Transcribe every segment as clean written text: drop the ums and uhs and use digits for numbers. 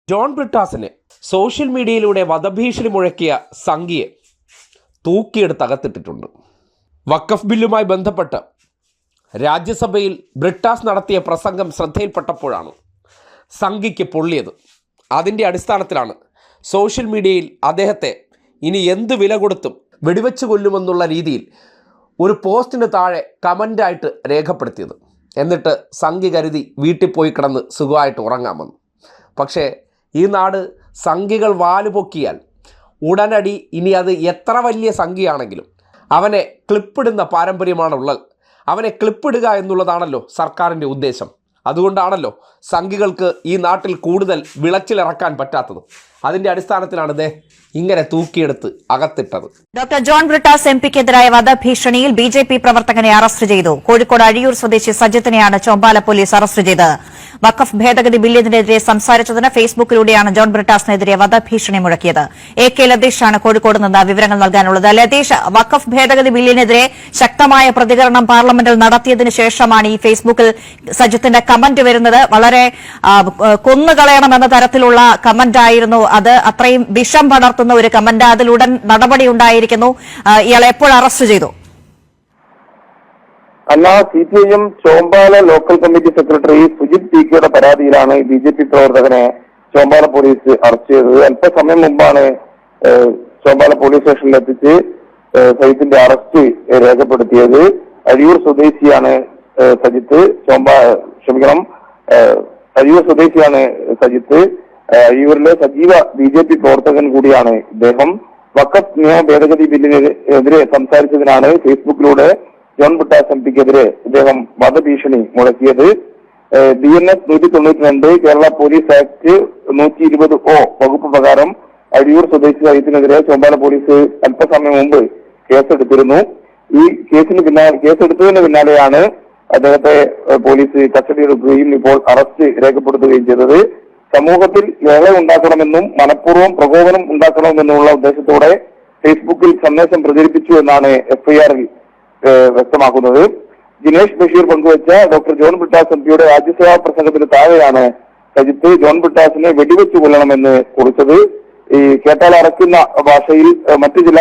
John ബ്രിട്ടാസിനെ social മീഡിയയിലൂടെ വധഭീഷണി മുഴക്കിയ സംഘിയെ തൂക്കിയെടുത്ത് അകത്തിട്ടിട്ടുണ്ട്. വഖഫ് ബില്ലുമായി ബന്ധപ്പെട്ട് രാജ്യസഭയിൽ ബ്രിട്ടാസ് നടത്തിയ പ്രസംഗം ശ്രദ്ധയിൽപ്പെട്ടപ്പോഴാണ് സംഘിക്ക് പൊള്ളിയത്. അതിൻ്റെ അടിസ്ഥാനത്തിലാണ് സോഷ്യൽ മീഡിയയിൽ അദ്ദേഹത്തെ ഇനി എന്ത് വില കൊടുത്തും വെടിവെച്ച് കൊല്ലുമെന്നുള്ള രീതിയിൽ ഒരു പോസ്റ്റിന് താഴെ കമൻ്റായിട്ട് രേഖപ്പെടുത്തിയത്. എന്നിട്ട് സംഘി കരുതി വീട്ടിൽ പോയി കിടന്ന് സുഖമായിട്ട് ഉറങ്ങാമെന്ന്. പക്ഷേ ഈ നാട് സംഘികൾ വാലുപൊക്കിയാൽ ഉടനടി ഇനി അത് എത്ര വലിയ സംഘിയാണെങ്കിലും അവനെ ക്ലിപ്പിടുന്ന പാരമ്പര്യമാണുള്ളത്. അവനെ ക്ലിപ്പിടുക എന്നുള്ളതാണല്ലോ സർക്കാരിൻ്റെ ഉദ്ദേശം. അതുകൊണ്ടാണല്ലോ സംഘികൾക്ക് ഈ നാട്ടിൽ കൂടുതൽ വിളച്ചിലിറക്കാൻ പറ്റാത്തത്. അതിൻ്റെ അടിസ്ഥാനത്തിലാണ് ഇങ്ങനെ തൂക്കിയെടുത്ത് അകത്തിട്ടത്. ഡോക്ടർ ജോൺ ബ്രിട്ടാസ് എംപിക്കെതിരായ വധഭീഷണിയിൽ ബിജെപി പ്രവർത്തകനെ അറസ്റ്റ് ചെയ്തു. കോഴിക്കോട് അഴിയൂർ സ്വദേശി സജിത്തിനെയാണ് ചോമ്പാല പോലീസ് അറസ്റ്റ് ചെയ്തത്. വഖഫ് ഭേദഗതി ബില്ലിനെതിരെ സംസാരിച്ചതിന് ഫേസ്ബുക്കിലൂടെയാണ് ജോൺ ബ്രിട്ടാസിനെതിരെ വധഭീഷണി മുഴക്കിയത്. AK ലതീഷാണ് കോഴിക്കോട് നിന്ന് വിവരങ്ങൾ നൽകാനുള്ളത്. ലതീഷ്, വഖഫ് ഭേദഗതി ബില്ലിനെതിരെ ശക്തമായ പ്രതികരണം പാർലമെന്റിൽ നടത്തിയതിനു ശേഷമാണ് ഈ ഫേസ്ബുക്കിൽ സജിത്തിന്റെ കമന്റ് വരുന്നത്. വളരെ കൊന്നുകളയണമെന്ന തരത്തിലുള്ള കമന്റായിരുന്നു അത്. അത്രയും വിഷം പടർത്തുന്ന ഒരു കമന്റ്. അതിലുടൻ നടപടി ഉണ്ടായിരിക്കുന്നു. ഇയാളെ എപ്പോൾ അറസ്റ്റ് ചെയ്തു? CPIM Chombala local committee secretary Sujith ടിക്കയുടെ പരാതിയിലാണ് BJP പ്രവർത്തകനെ ചോമ്പാല പോലീസ് അറസ്റ്റ് ചെയ്തത്. അല്പസമയം മുമ്പാണ് ചോമ്പാല പോലീസ് സ്റ്റേഷനിൽ എത്തിച്ച് സജിത്തിന്റെ അറസ്റ്റ് രേഖപ്പെടുത്തിയത്. അഴിയൂർ സ്വദേശിയാണ് സജിത്ത്. അഴിയൂർ സ്വദേശിയാണ് സജിത്ത്. അഴിയൂരിലെ സജീവ BJP പ്രവർത്തകൻ കൂടിയാണ് ഇദ്ദേഹം. വഖഫ് നിയമ ഭേദഗതി ബില്ലിനെതിരെ സംസാരിച്ചതിനാണ് ഫേസ്ബുക്കിലൂടെ ജോൺ ബ്രിട്ടാസ് എംപിക്കെതിരെ ഇദ്ദേഹം വധഭീഷണി മുഴക്കിയത്. BNS 192 Kerala police act 120O വകുപ്പ് പ്രകാരം അഴിയൂർ സ്വദേശി സജിത്തിനെതിരെ ചോമ്പാല പോലീസ് അല്പസമയം മുമ്പ് കേസെടുത്തിരുന്നു. ഈ കേസെടുത്തതിന് പിന്നാലെയാണ് അദ്ദേഹത്തെ പോലീസ് കസ്റ്റഡിയെടുക്കുകയും ഇപ്പോൾ അറസ്റ്റ് രേഖപ്പെടുത്തുകയും ചെയ്തത്. സമൂഹത്തിൽ ലഹള ഉണ്ടാക്കണമെന്നും മനഃപൂർവ്വം പ്രകോപനം ഉണ്ടാക്കണമെന്നുള്ള ഉദ്ദേശത്തോടെ ഫേസ്ബുക്കിൽ സന്ദേശം പ്രചരിപ്പിച്ചു എന്നാണ് FIR-ൽ വ്യക്തമാക്കുന്നത്. ജിനേഷ് ബഷീർ പങ്കുവച്ച ഡോക്ടർ ജോൺ ബ്രിട്ടാസ് എംപിയുടെ രാജ്യസഭാ പ്രസംഗത്തിന് താഴെയാണ് സജിത്ത് ജോൺ ബ്രിട്ടാസിനെ വെടിവെച്ചു കൊല്ലണമെന്ന് കുറിച്ചത്. ഈ കേട്ടാൽ അറക്കുന്ന ഭാഷയിൽ മറ്റു ചില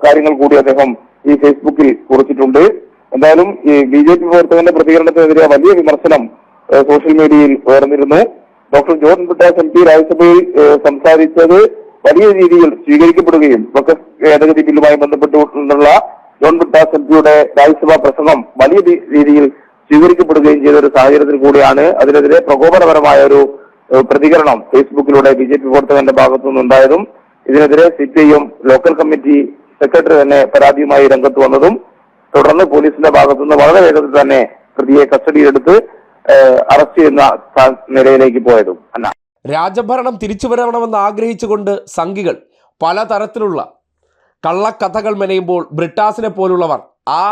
കാര്യങ്ങൾ കൂടി അദ്ദേഹം ഈ ഫേസ്ബുക്കിൽ കുറിച്ചിട്ടുണ്ട്. എന്തായാലും ഈ BJP പ്രവർത്തകന്റെ പ്രതികരണത്തിനെതിരെ വലിയ വിമർശനം സോഷ്യൽ മീഡിയയിൽ ഉയർന്നിരുന്നു. ഡോക്ടർ ജോൺ ബ്രിട്ടാസ് MP രാജ്യസഭയിൽ സംസാരിച്ചത് വലിയ രീതിയിൽ സ്വീകരിക്കപ്പെടുകയും വഖഫ് ഭേദഗതി ബില്ലുമായി ബന്ധപ്പെട്ടുകൊണ്ടുള്ള ജോൺ ബ്രിട്ടാസ് എംപിയുടെ രാജ്യസഭാ പ്രസംഗം വലിയ രീതിയിൽ സ്വീകരിക്കപ്പെടുകയും ചെയ്ത ഒരു സാഹചര്യത്തിൽ കൂടിയാണ് അതിനെതിരെ പ്രകോപനപരമായ ഒരു പ്രതികരണം ഫേസ്ബുക്കിലൂടെ BJP പ്രവർത്തകന്റെ ഭാഗത്തുനിന്നുണ്ടായതും ഇതിനെതിരെ CPIM ലോക്കൽ കമ്മിറ്റി സെക്രട്ടറി തന്നെ പരാതിയുമായി രംഗത്ത് വന്നതും തുടർന്ന് പോലീസിന്റെ ഭാഗത്തുനിന്ന് വളരെ വേഗത്തിൽ തന്നെ പ്രതിയെ കസ്റ്റഡിയിലെടുത്ത് അറസ്റ്റ് ചെയ്യുന്ന നിലയിലേക്ക് പോയതും. രാജഭരണം തിരിച്ചുവരണമെന്ന് ആഗ്രഹിച്ചുകൊണ്ട് സംഘികൾ പലതരത്തിലുള്ള കള്ളക്കഥകൾ മെനയുമ്പോൾ ബ്രിട്ടാസിനെ പോലുള്ളവർ ആ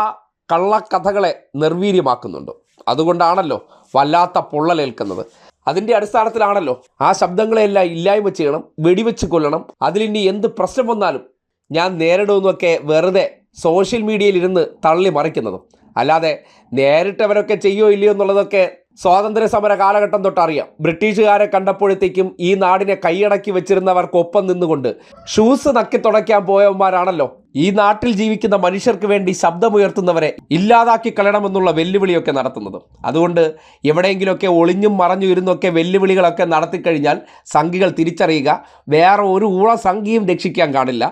കള്ളക്കഥകളെ നിർവീര്യമാക്കുന്നുണ്ട്. അതുകൊണ്ടാണല്ലോ വല്ലാത്ത പൊള്ളലേൽക്കുന്നത്. അതിൻ്റെ അടിസ്ഥാനത്തിലാണല്ലോ ആ ശബ്ദങ്ങളെല്ലാം ഇല്ലായ്മ ചെയ്യണം, വെടിവെച്ച് കൊല്ലണം, അതിലിനി എന്ത് പ്രശ്നം വന്നാലും ഞാൻ നേരിടുമെന്നൊക്കെ വെറുതെ സോഷ്യൽ മീഡിയയിൽ ഇരുന്ന് തള്ളി മറിക്കുന്നതും. അല്ലാതെ നേരിട്ടവരൊക്കെ ചെയ്യോ ഇല്ലയോ എന്നുള്ളതൊക്കെ സ്വാതന്ത്ര്യ സമര കാലഘട്ടം തൊട്ടറിയാം. ബ്രിട്ടീഷുകാരെ കണ്ടപ്പോഴത്തേക്കും ഈ നാടിനെ കൈയടക്കി വെച്ചിരുന്നവർക്കൊപ്പം നിന്നുകൊണ്ട് ഷൂസ് നക്കി തുടയ്ക്കാൻ പോയവന്മാരാണല്ലോ ഈ നാട്ടിൽ ജീവിക്കുന്ന മനുഷ്യർക്ക് വേണ്ടി ശബ്ദമുയർത്തുന്നവരെ ഇല്ലാതാക്കി കളയണമെന്നുള്ള വെല്ലുവിളിയൊക്കെ നടത്തുന്നത്. അതുകൊണ്ട് എവിടെയെങ്കിലുമൊക്കെ ഒളിഞ്ഞും മറഞ്ഞു ഇരുന്നൊക്കെ വെല്ലുവിളികളൊക്കെ നടത്തിക്കഴിഞ്ഞാൽ സംഘികൾ തിരിച്ചറിയുക, വേറെ ഒരു സംഘിയും രക്ഷിക്കാൻ കാണില്ല.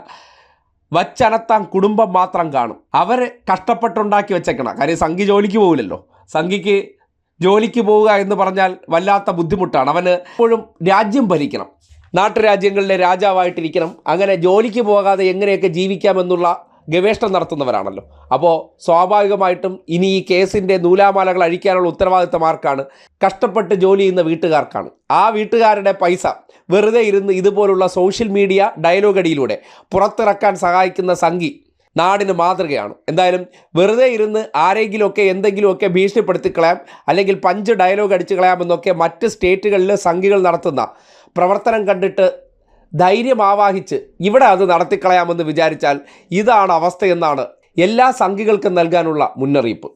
വച്ചനത്താൻ കുടുംബം മാത്രം കാണും. അവർ കഷ്ടപ്പെട്ടുണ്ടാക്കി വെച്ചേക്കണം. കാര്യം സംഘി ജോലിക്ക് പോകില്ലല്ലോ. സംഘിക്ക് ജോലിക്ക് പോവുക എന്ന് പറഞ്ഞാൽ വല്ലാത്ത ബുദ്ധിമുട്ടാണ്. അവന് എപ്പോഴും രാജ്യം ഭരിക്കണം, നാട്ടുരാജ്യങ്ങളിലെ രാജാവായിട്ടിരിക്കണം. അങ്ങനെ ജോലിക്ക് പോകാതെ എങ്ങനെയൊക്കെ ജീവിക്കാമെന്നുള്ള ഗവേഷണം നടത്തുന്നവരാണല്ലോ. അപ്പോൾ സ്വാഭാവികമായിട്ടും ഇനി ഈ കേസിൻ്റെ നൂലാമാലകൾ അഴിക്കാനുള്ള ഉത്തരവാദിത്തം ആർക്കാണ്? കഷ്ടപ്പെട്ട് ജോലി ചെയ്യുന്ന വീട്ടുകാർക്കാണ്. ആ വീട്ടുകാരുടെ പൈസ വെറുതെ ഇരുന്ന് ഇതുപോലുള്ള സോഷ്യൽ മീഡിയ ഡയലോഗ് അടിയിലൂടെ പുറത്തിറക്കാൻ സഹായിക്കുന്ന സംഘി നാടിന് മാതൃകയാണ്. എന്തായാലും വെറുതെ ഇരുന്ന് ആരെങ്കിലുമൊക്കെ എന്തെങ്കിലുമൊക്കെ ഭീഷണിപ്പെടുത്തി കളയാം, അല്ലെങ്കിൽ പഞ്ച് ഡയലോഗ് അടിച്ച് കളയാമെന്നൊക്കെ മറ്റ് സ്റ്റേറ്റുകളിൽ സംഘികൾ നടത്തുന്ന പ്രവർത്തനം കണ്ടിട്ട് ധൈര്യം ആവാഹിച്ച് ഇവിടെ അത് നടത്തിക്കളയാമെന്ന് വിചാരിച്ചാൽ ഇതാണ് അവസ്ഥയെന്നാണ് എല്ലാ സംഘികൾക്കും നൽകാനുള്ള മുന്നറിയിപ്പ്.